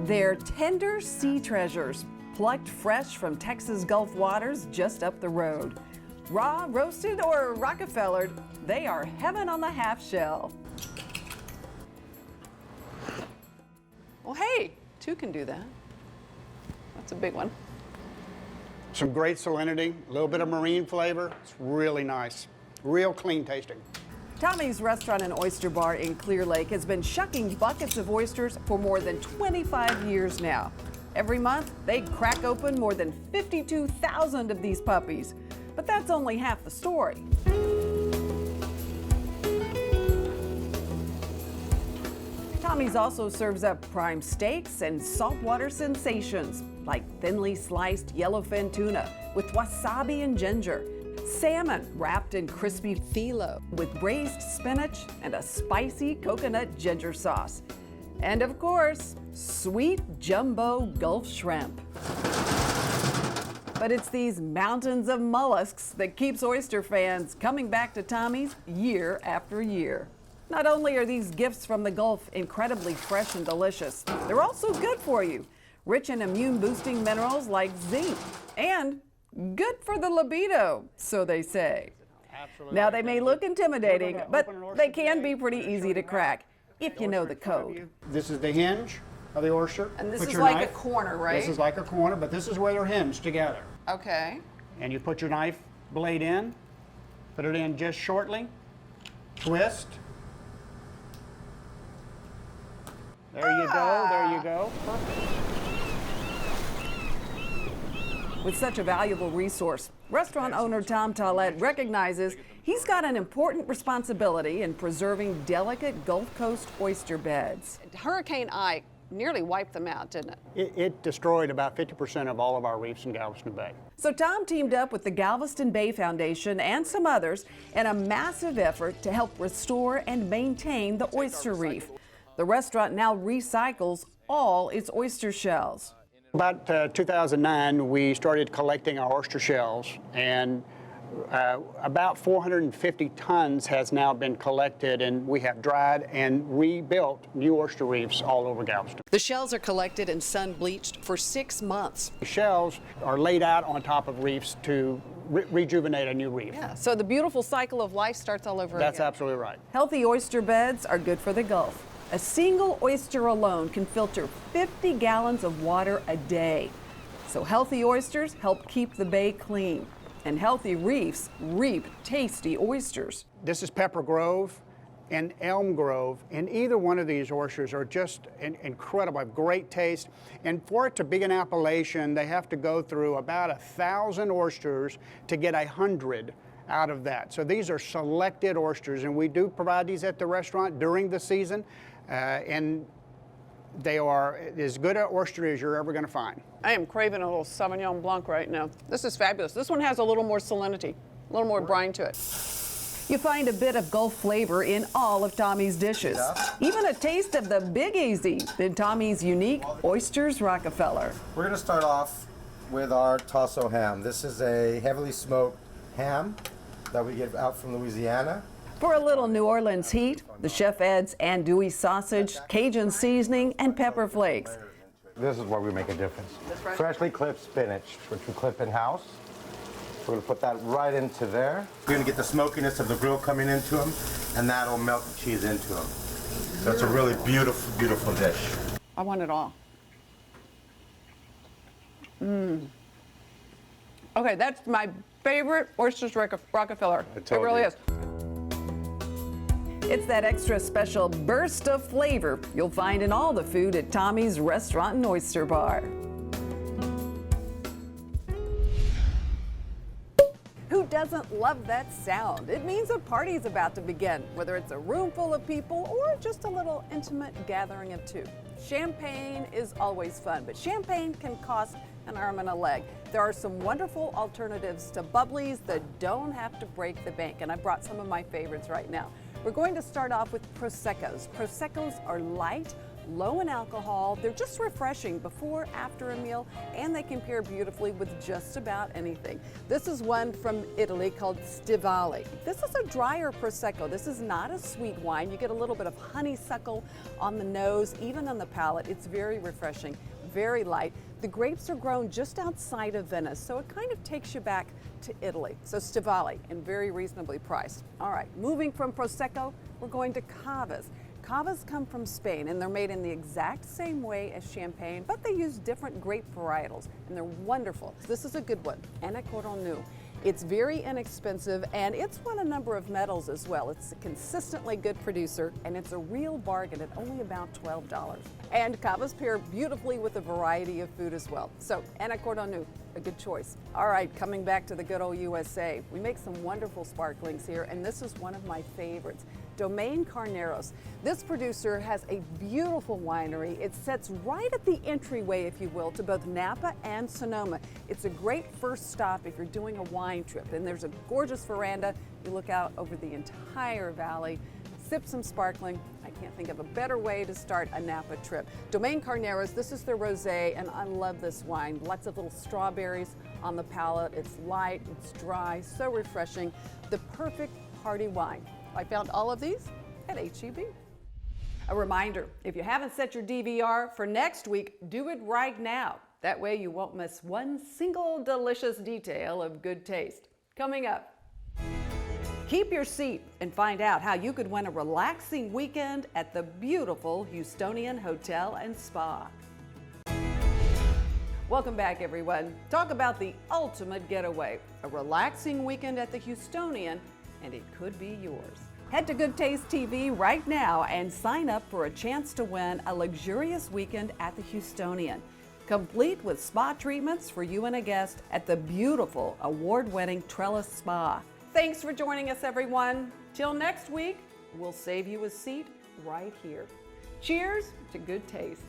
They're tender sea treasures, plucked fresh from Texas Gulf waters just up the road. Raw, roasted, or Rockefellered, they are heaven on the half shell. Well, hey, two can do that. That's a big one. Some great salinity, a little bit of marine flavor. It's really nice, real clean tasting. Tommy's Restaurant and Oyster Bar in Clear Lake has been shucking buckets of oysters for more than 25 years now. Every month, they crack open more than 52,000 of these puppies. But that's only half the story. Tommy's also serves up prime steaks and saltwater sensations like thinly sliced yellowfin tuna with wasabi and ginger, salmon wrapped in crispy phyllo with braised spinach and a spicy coconut ginger sauce. And of course, sweet jumbo Gulf shrimp. But it's these mountains of mollusks that keeps oyster fans coming back to Tommy's year after year. Not only are these gifts from the Gulf incredibly fresh and delicious, they're also good for you, rich in immune-boosting minerals like zinc, and good for the libido, so they say. Absolutely. Now, they may look intimidating, but they can be pretty easy to crack if you know the code. This is the hinge of the oyster. And this is like a corner, right? This is like a corner, but this is where they're hinged together. Okay. And you put your knife blade in, put it in just shortly, twist. There you go, there you go. Perfect. With such a valuable resource, restaurant owner Tom Tollett recognizes he's got an important responsibility in preserving delicate Gulf Coast oyster beds. Hurricane Ike nearly wiped them out, didn't it? It destroyed about 50% of all of our reefs in Galveston Bay. So Tom teamed up with the Galveston Bay Foundation and some others in a massive effort to help restore and maintain the oyster reef. The restaurant now recycles all its oyster shells. About 2009, we started collecting our oyster shells, and about 450 tons has now been collected, and we have dried and rebuilt new oyster reefs all over Galveston. The shells are collected and sun-bleached for 6 months. The shells are laid out on top of reefs to rejuvenate a new reef. Yeah, so the beautiful cycle of life starts all over again. That's absolutely right. Healthy oyster beds are good for the Gulf. A single oyster alone can filter 50 gallons of water a day. So healthy oysters help keep the bay clean, and healthy reefs reap tasty oysters. This is Pepper Grove and Elm Grove, and either one of these oysters are just incredible, have great taste. And for it to be an appellation, they have to go through about 1,000 oysters to get 100 out of that. So these are selected oysters, and we do provide these at the restaurant during the season, and they are as good an oyster as you're ever going to find. I am craving a little Sauvignon Blanc right now. This is fabulous. This one has a little more salinity, a little more brine to it. You find a bit of Gulf flavor in all of Tommy's dishes. Even a taste of the Big Easy in Tommy's unique Oysters Rockefeller. We're going to start off with our Tasso ham. This is a heavily smoked ham that we get out from Louisiana. For a little New Orleans heat, the chef adds andouille sausage, Cajun seasoning, and pepper flakes. This is where we make a difference. Freshly clipped spinach, which we clip in-house. We're going to put that right into there. You're going to get the smokiness of the grill coming into them, and that'll melt the cheese into them. So it's a really beautiful, beautiful dish. I want it all. Okay, that's my favorite Oysters Rockefeller. It really is. It's that extra special burst of flavor you'll find in all the food at Tommy's Restaurant and Oyster Bar. Who doesn't love that sound? It means a party's about to begin, whether it's a room full of people or just a little intimate gathering of two. Champagne is always fun, but champagne can cost an arm and a leg. There are some wonderful alternatives to bubblies that don't have to break the bank, and I brought some of my favorites right now. We're going to start off with Prosecco's. Prosecco's are light, low in alcohol. They're just refreshing before, after a meal, and they can pair beautifully with just about anything. This is one from Italy called Stivali. This is a drier Prosecco. This is not a sweet wine. You get a little bit of honeysuckle on the nose, even on the palate. It's very refreshing, very light. The grapes are grown just outside of Venice, so it kind of takes you back to Italy. So Stivali, and very reasonably priced. All right, moving from Prosecco, we're going to Cavas. Cavas come from Spain, and they're made in the exact same way as champagne, but they use different grape varietals, and they're wonderful. This is a good one, Anacoronu. It's very inexpensive, and it's won a number of medals as well. It's a consistently good producer, and it's a real bargain at only about $12. And Cavas pair beautifully with a variety of food as well. So Anacoronu, a good choice. All right, coming back to the good old USA, we make some wonderful sparklings here, and this is one of my favorites. Domaine Carneros. This producer has a beautiful winery. It sits right at the entryway, if you will, to both Napa and Sonoma. It's a great first stop if you're doing a wine trip. And there's a gorgeous veranda. You look out over the entire valley, sip some sparkling. I can't think of a better way to start a Napa trip. Domaine Carneros, this is their rosé, and I love this wine. Lots of little strawberries on the palate. It's light, it's dry, so refreshing. The perfect party wine. I found all of these at H-E-B. A reminder, if you haven't set your DVR for next week, do it right now. That way you won't miss one single delicious detail of good taste. Coming up, keep your seat and find out how you could win a relaxing weekend at the beautiful Houstonian Hotel and Spa. Welcome back, everyone. Talk about the ultimate getaway, a relaxing weekend at the Houstonian, and it could be yours. Head to Good Taste TV right now and sign up for a chance to win a luxurious weekend at the Houstonian, complete with spa treatments for you and a guest at the beautiful award-winning Trellis Spa. Thanks for joining us, everyone. Till next week, we'll save you a seat right here. Cheers to good taste.